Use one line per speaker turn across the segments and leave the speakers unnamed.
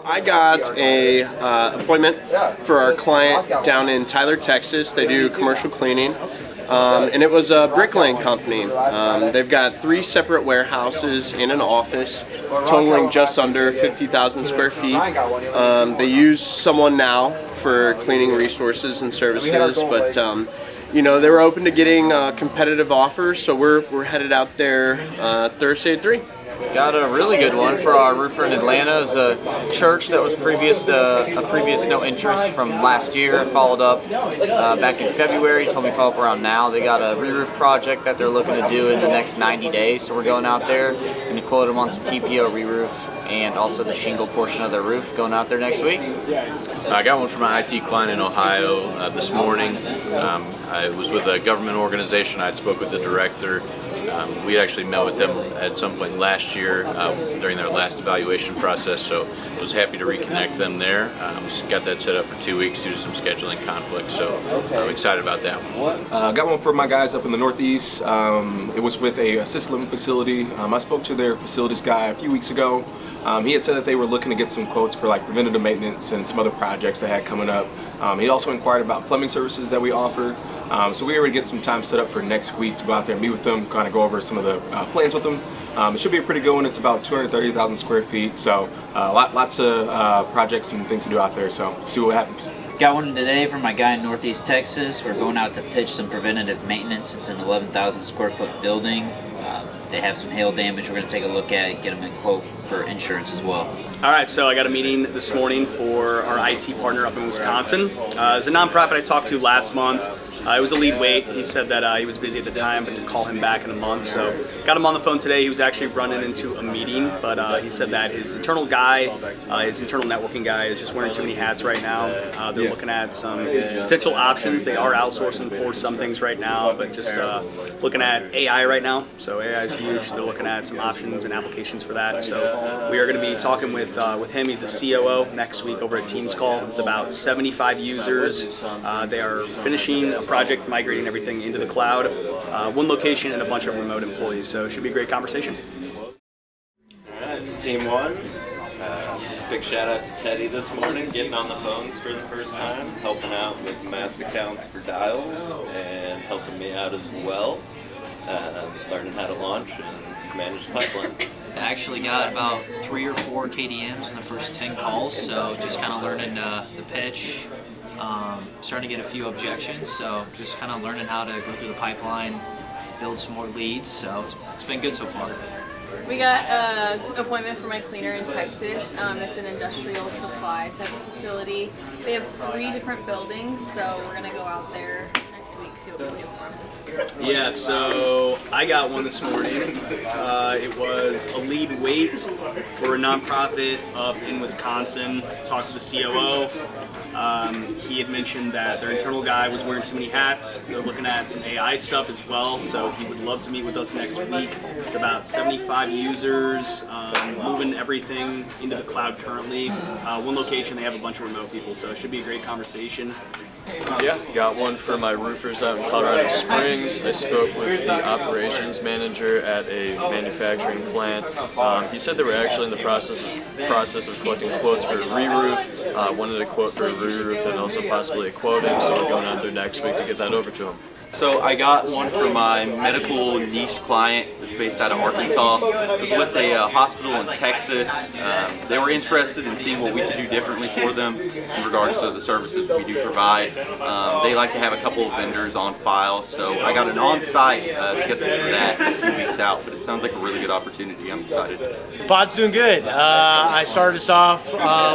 So I got a appointment for our client down in Tyler, Texas. They do commercial cleaning. And it was a bricklaying company. They've got 3 separate warehouses in an office, totaling just under 50,000 square feet. They use someone now for cleaning resources and services, but you know, they were open to getting competitive offers, so we're headed out there Thursday at 3.
Got a really good one for our roofer in Atlanta. It was a church that was a previous no interest from last year. Followed up back in February. Told me to follow up around now. They got a re-roof project that they're looking to do in the next 90 days. So we're going out there and we quoted them on some TPO re-roof and also the shingle portion of their roof going out there next week.
I got one from my IT client in Ohio this morning. I was with a government organization. I spoke with the director. We actually met with them at some point last year during their last evaluation process, so I was happy to reconnect them there. We got that set up for 2 weeks due to some scheduling conflicts, so I'm excited about that one.
Got one for my guys up in the Northeast. It was with a assisted living facility. I spoke to their facilities guy a few weeks ago. He had said that they were looking to get some quotes for like preventative maintenance and some other projects they had coming up. He also inquired about plumbing services that we offer. So we were going to get some time set up for next week to go out there and meet with them, kind of go over some of the plans with them. It should be a pretty good one. It's about 230,000 square feet, so lots of projects and things to do out there, so see what happens.
Got one today from my guy in Northeast Texas. We're going out to pitch some preventative maintenance. It's an 11,000 square foot building. They have some hail damage we're going to take a look at, get them a quote for insurance as well.
All right, so I got a meeting this morning for our IT partner up in Wisconsin. It's a nonprofit I talked to last month. It was a lead weight. He said that he was busy at the time, but to call him back in a month. So got him on the phone today. He was actually running into a meeting, but he said that his internal guy, his internal networking guy, is just wearing too many hats right now. They're looking at some potential options. They are outsourcing for some things right now, but just looking at AI right now. So AI is huge. They're looking at some options and applications for that. So we are going to be talking with him. He's the COO next week over at Teams Call. It's about 75 users. They are finishing a project, migrating everything into the cloud, one location and a bunch of remote employees. So it should be a great conversation.
All right, team one. Big shout out to Teddy this morning, getting on the phones for the first time, helping out with Matt's accounts for dials and helping me out as well, learning how to launch and manage the pipeline.
I actually got about 3 or 4 KDMs in the first 10 calls, so just kind of learning the pitch. Starting to get a few objections, so just kind of learning how to go through the pipeline, build some more leads, so it's been good so far.
We got an appointment for my cleaner in Texas. It's an industrial supply type of facility. They have 3 different buildings, so we're going to go out there next week, see what we can do for them.
Yeah, so I got one this morning. It was a lead weight for a nonprofit up in Wisconsin. Talked to the COO. He had mentioned that their internal guy was wearing too many hats. They're looking at some AI stuff as well, so he would love to meet with us next week. It's about 75 users, moving everything into the cloud currently. One location, they have a bunch of remote people, so it should be a great conversation.
Yeah, got one for my roofers out in Colorado Springs. I spoke with the operations manager at a manufacturing plant. He said they were actually in the process of collecting quotes for a re-roof. Wanted a quote for a re-roof and also possibly a quoting, so we're going out there next week to get that over to him.
So I got one for my medical niche client that's based out of Arkansas. It was with a hospital in Texas. They were interested in seeing what we could do differently for them in regards to the services we do provide. They like to have a couple of vendors on file, so I got an on-site scheduled for that 2 weeks out, but it sounds like a really good opportunity. I'm excited.
Pod's doing good. I started us off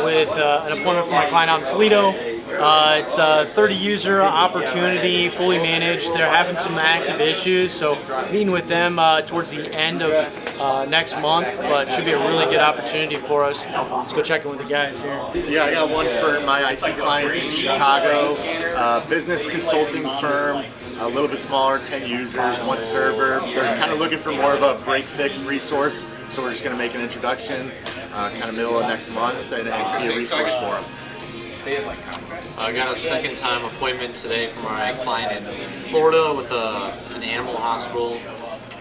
with an appointment for my client out in Toledo. It's a 30 user opportunity, fully managed. They're having some active issues, so meeting with them towards the end of next month, but should be a really good opportunity for us. Let's go check in with the guys here.
Yeah, I got one for my IT client in Chicago, business consulting firm, a little bit smaller, 10 users, 1 server. They're kind of looking for more of a break-fix resource, so we're just going to make an introduction kind of middle of next month and be a resource for them.
I got a second-time appointment today from our client in Florida with an animal hospital.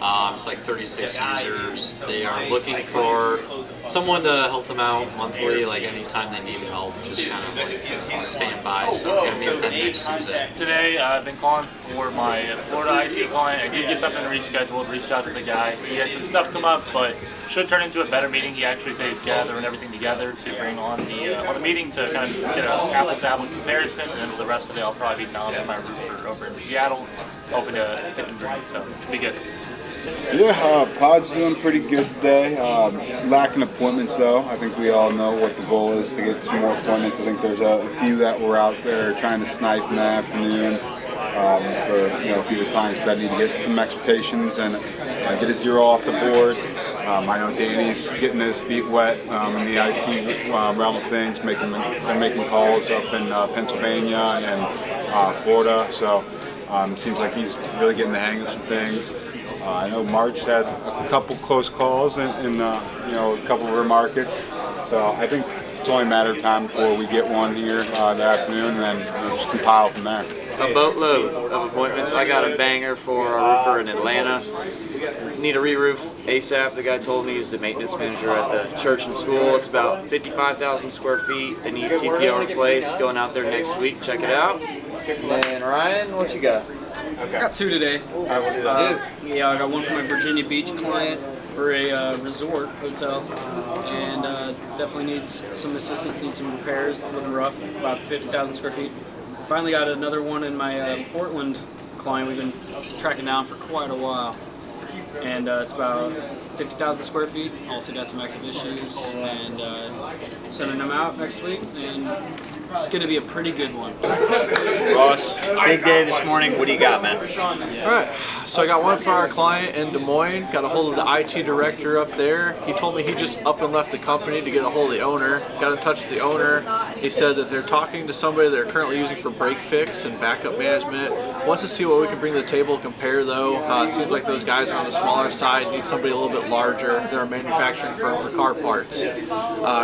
It's like 36 users. They are looking for someone to help them out monthly, like anytime they need help, just kind of like on standby. So I'm going to meet with them next Tuesday.
Today I've been calling for my Florida IT client. I did get something rescheduled, reached out to the guy. He had some stuff come up, but should turn into a better meeting. He actually said he's gathering everything together to bring on the meeting to kind of get an apples-to-apples comparison, and then the rest of the day I'll probably be down with my roofer over in Seattle, hoping to pitch and drink, so it'll be good.
Yeah, Pod's doing pretty good today. Lacking appointments though. I think we all know what the goal is to get some more appointments. I think there's a few that were out there trying to snipe in the afternoon for a few of the clients that need to get some expectations and get a zero off the board. I know Danny's getting his feet wet in the IT realm of things, making calls up in Pennsylvania and Florida. So seems like he's really getting the hang of some things. I know Marge had a couple close calls in a couple of her markets, so I think it's only a matter of time before we get one here the afternoon, and then we'll just compile from there.
A boatload of appointments. I got a banger for a roofer in Atlanta. Need a re-roof ASAP. The guy told me he's the maintenance manager at the church and school. It's about 55,000 square feet. They need TPO replaced. Going out there next week. Check it out. And then Ryan, what you got?
I got two today. Yeah, I got one for my Virginia Beach client for a resort hotel, and definitely needs some assistance, needs some repairs. It's looking rough, about 50,000 square feet. Finally got another one in my Portland client we've been tracking down for quite a while, and it's about 50,000 square feet. Also got some active issues, and sending them out next week, and it's going to be a pretty good one.
Ross, big day this morning. What do you got, man?
All right, so I got one for our client in Des Moines. Got a hold of the IT director up there. He told me he just up and left the company to get a hold of the owner. Got in touch with the owner. He said that they're talking to somebody they're currently using for break fix and backup management. Wants to see what we can bring to the table and compare though. It seems like those guys are on the smaller side, need somebody a little bit larger. They're a manufacturing firm for car parts.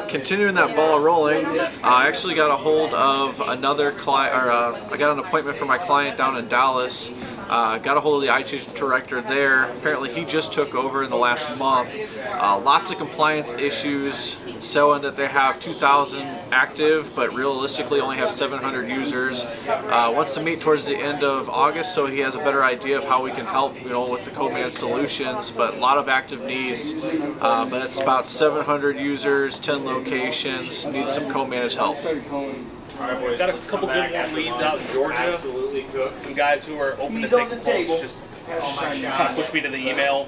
Continuing that ball rolling, I actually got a hold of another client, I got an appointment for my client down in Dallas. Got a hold of the IT director there. Apparently he just took over in the last month. Lots of compliance issues, showing that they have 2,000 active, but realistically only have 700 users. Wants to meet towards the end of August, so he has a better idea of how we can help, with the co-managed solutions. But a lot of active needs. But it's about 700 users, 10 locations. Needs some co-managed help.
We've got a couple good leads out in Georgia. Some guys who are open to take quotes, just kind of push me to the email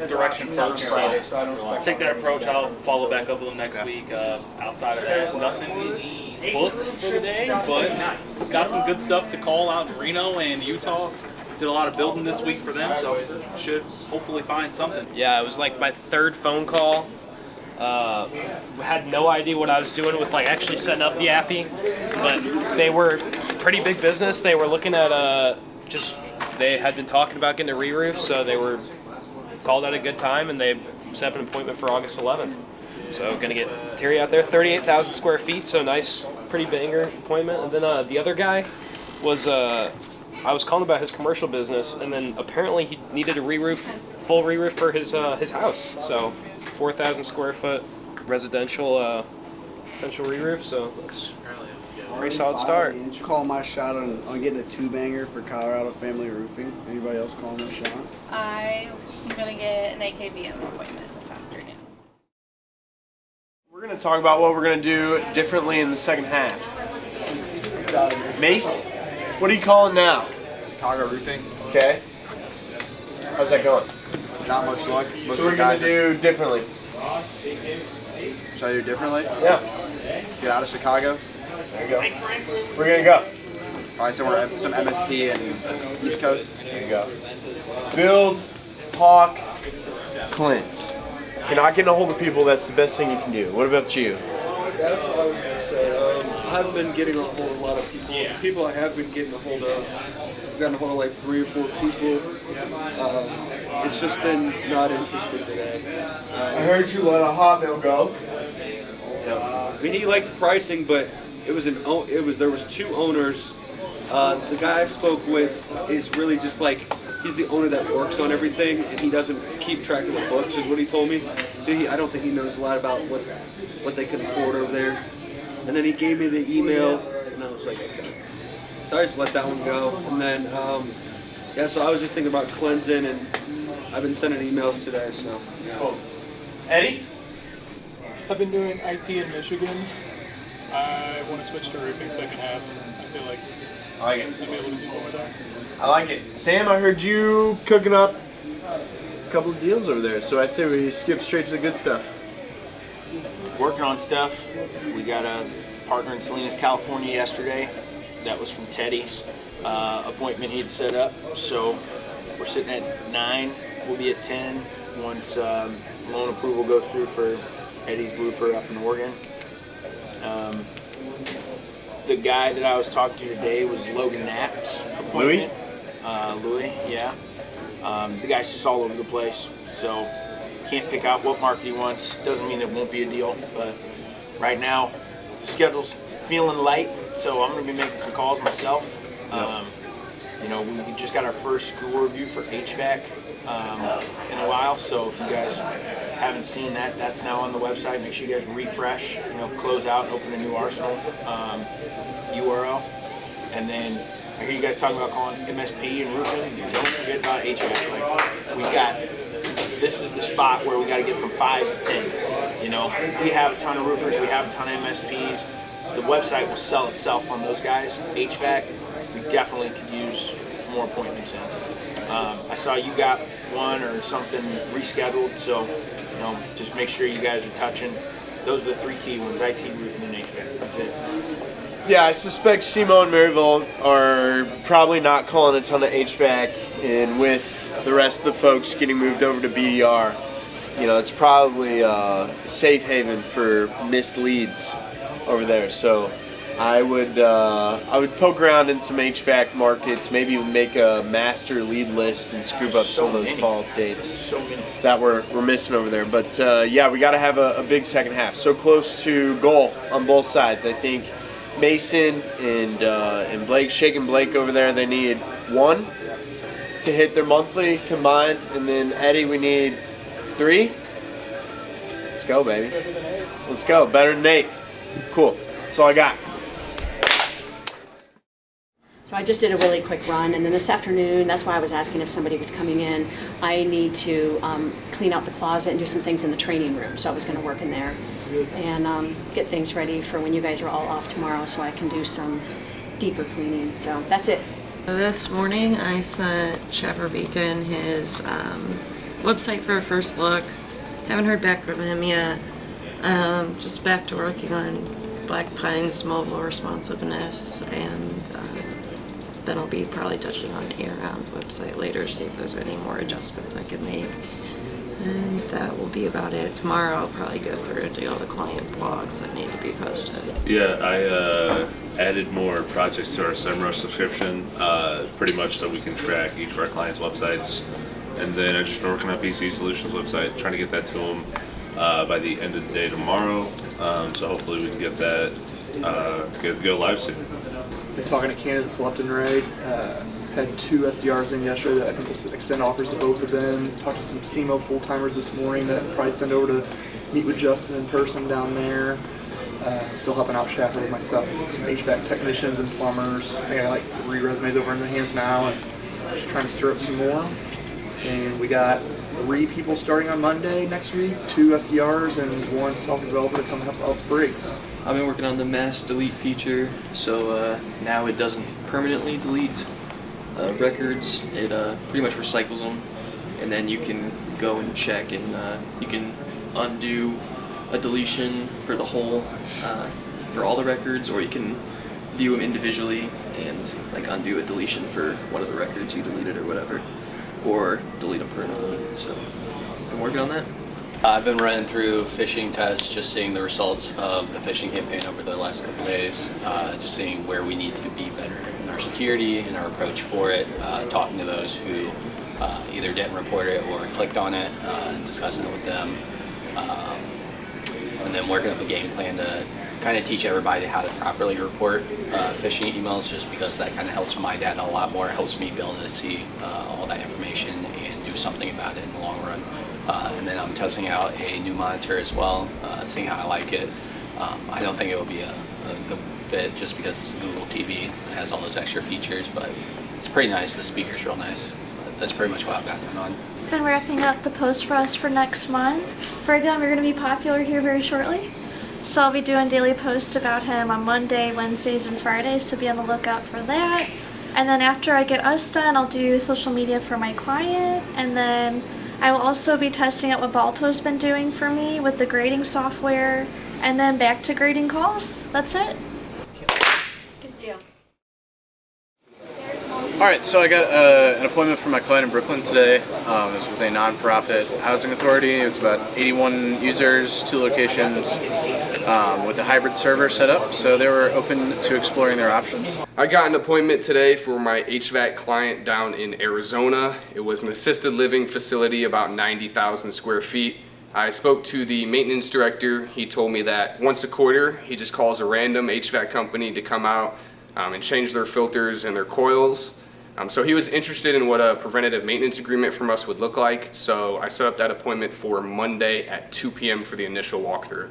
direction first. So I'll take that approach. I'll follow back up with them next week. Outside of that, nothing booked for the day, but got some good stuff to call out in Reno and Utah. Did a lot of building this week for them, so should hopefully find something.
Yeah, it was like my third phone call. Had no idea what I was doing with actually setting up the appy, but they were pretty big business. They were looking at they had been talking about getting a re-roof, so they were called at a good time, and they set up an appointment for August 11th. So gonna get Terry out there, 38,000 square feet, so nice, pretty banger appointment. And then the other guy was I was calling about his commercial business, and then apparently he needed a re-roof, full re-roof for his house. So 4,000 square foot residential re-roof. So that's a pretty solid start.
Call my shot on getting a two-banger for Colorado Family Roofing. Anybody else calling my shot?
I'm gonna get an AKBM appointment this afternoon.
We're going to talk about what we're going to do differently in the second half. Mace, what are you calling now?
Chicago Roofing.
Okay. How's that going?
Not much luck. Most
So
of the guys
we're going to do differently.
Should I do differently?
Yeah.
Get out of Chicago.
There you go. Where are you going to go?
Probably somewhere, some MSP in East Coast.
There you go. Build, talk, Clint. If you're not getting a hold of people, that's the best thing you can do. What about you?
That's what I was going to say. I haven't been getting a hold of a lot of people. The people I have been getting a hold of, I've gotten a hold of like 3 or 4 people. It's just been not interested today.
I heard you let a hot mill go.
I mean, he liked the pricing, but there was 2 owners. The guy I spoke with is really just like he's the owner that works on everything, and he doesn't keep track of the books, is what he told me. So I don't think he knows a lot about what they can afford over there. And then he gave me the email, and I was like, okay. So I just let that one go. And then, yeah, so I was just thinking about cleansing, and I've been sending emails today, so.
Cool. Eddie? I've been doing IT in Michigan. I want to switch to roofing second half. I feel like
I like it.
I'll be able to do more there.
I like it. Sam, I heard you cooking up a couple of deals over there, so I say we skip straight to the good stuff.
Working on stuff. We got a partner in Salinas, California yesterday. That was from Teddy's appointment he'd set up. So we're sitting at 9. We'll be at 10 once loan approval goes through for Eddie's roofer up in Oregon. The guy that I was talking to today was Logan Knapp's appointment. Louis, yeah. The guy's just all over the place, so can't pick out what market he wants. Doesn't mean there won't be a deal, but right now, schedule's feeling light, so I'm going to be making some calls myself. You know, we just got our first school review for HVAC in a while, so if you guys haven't seen that, that's now on the website. Make sure you guys refresh, you know, close out and open a new Arsenal URL. And then I hear you guys talking about calling MSP and roofing. Don't forget about HVAC. Like, we got, this is the spot where we got to get from 5 to 10. You know, we have a ton of roofers, we have a ton of MSPs. The website will sell itself on those guys. HVAC, we definitely could use more appointments in. I saw you got one or something rescheduled, so you know, just make sure you guys are touching. Those are the 3 key ones: IT, roofing, and HVAC. That's it.
Yeah, I suspect Simo and Maryville are probably not calling a ton of HVAC, and with the rest of the folks getting moved over to BDR, you know, it's probably a safe haven for missed leads over there. So I would poke around in some HVAC markets, maybe even make a master lead list and scoop up some of those fall dates that we're missing over there. But yeah, we got to have a big second half. So close to goal on both sides. I think Mason and Blake, Shake Blake over there, they need 1 to hit their monthly combined, and then Eddie, we need 3. Let's go, baby. Let's go. Better than 8. Cool. That's all I got.
So I just did a really quick run, and then this afternoon, that's why I was asking if somebody was coming in. I need to clean out the closet and do some things in the training room, so I was going to work in there and get things ready for when you guys are all off tomorrow, so I can do some deeper cleaning. So that's it.
This morning I sent Trevor Beacon his website for a first look. Haven't heard back from him yet. Just back to working on Black Pine's mobile responsiveness, and then I'll be probably touching on Aeron's website later, see if there's any more adjustments I can make. And that will be about it. Tomorrow I'll probably go through and do all the client blogs that need to be posted.
Yeah, I added more projects to our SEMrush subscription, pretty much so we can track each of our clients' websites. And then I've just been working on PC Solutions website, trying to get that to them by the end of the day tomorrow. So hopefully we can get that get to go live soon.
Been talking to candidates left and right. Had 2 SDRs in yesterday that I think will extend offers to both of them. Talked to some SEMO full-timers this morning that I'll probably send over to meet with Justin in person down there. Still helping out Shaffer with myself. Some HVAC technicians and plumbers. I think I got like 3 resumes over in the hands now, and just trying to stir up some more. And we got 3 people starting on Monday next week, 2 SDRs and 1 self-developer to come help out Briggs.
I've been working on the mass delete feature, so now it doesn't permanently delete records. It pretty much recycles them, and then you can go and check, and you can undo a deletion for the whole, for all the records, or you can view them individually and like undo a deletion for one of the records you deleted or whatever, or delete them permanently. So I'm working on that.
I've been running through phishing tests, just seeing the results of the phishing campaign over the last couple days, just seeing where we need to be better in our security and our approach for it, talking to those who either didn't report it or clicked on it, and discussing it with them, and then working up a game plan to kind of teach everybody how to properly report phishing emails, just because that kind of helps my data a lot more. It helps me be able to see all that information and do something about it in the long run. And then I'm testing out a new monitor as well, seeing how I like it. I don't think it will be a fit just because it's a Google TV. It has all those extra features, but it's pretty nice. The speaker's real nice. That's pretty much what I've got going on.
Been wrapping up the post for us for next month. Brigham, you're going to be popular here very shortly. So I'll be doing daily posts about him on Monday, Wednesdays, and Fridays, so be on the lookout for that. And then after I get us done, I'll do social media for my client, and then I will also be testing out what Balto's been doing for me with the grading software, and then back to grading calls. That's it. Good deal.
All right, so I got an appointment for my client in Brooklyn today. It was with a nonprofit housing authority. It's about 81 users, 2 locations, with a hybrid server set up, so they were open to exploring their options.
I got an appointment today for my HVAC client down in Arizona. It was an assisted living facility, about 90,000 square feet. I spoke to the maintenance director. He told me that once a quarter, he just calls a random HVAC company to come out and change their filters and their coils. So he was interested in what a preventative maintenance agreement from us would look like, so I set up that appointment for Monday at 2 p.m. for the initial walkthrough.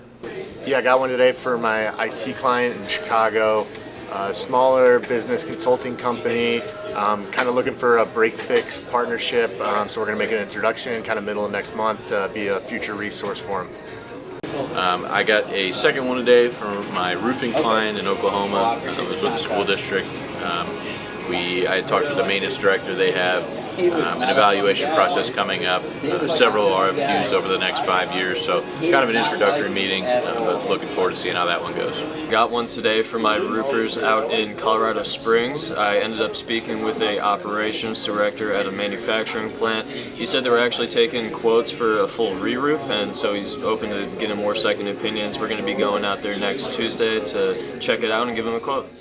Yeah, I got one today for my IT client in Chicago, a smaller business consulting company, kind of looking for a break-fix partnership, so we're going to make an introduction kind of middle of next month to be a future resource for them.
I got a second one today for my roofing client in Oklahoma. It was with the school district. I talked with the maintenance director. They have an evaluation process coming up, several RFQs over the next 5 years, so kind of an introductory meeting, but looking forward to seeing how that one goes.
Got one today for my roofers out in Colorado Springs. I ended up speaking with a operations director at a manufacturing plant. He said they were actually taking quotes for a full re-roof, and so he's open to getting more second opinions. We're going to be going out there next Tuesday to check it out and give him a quote.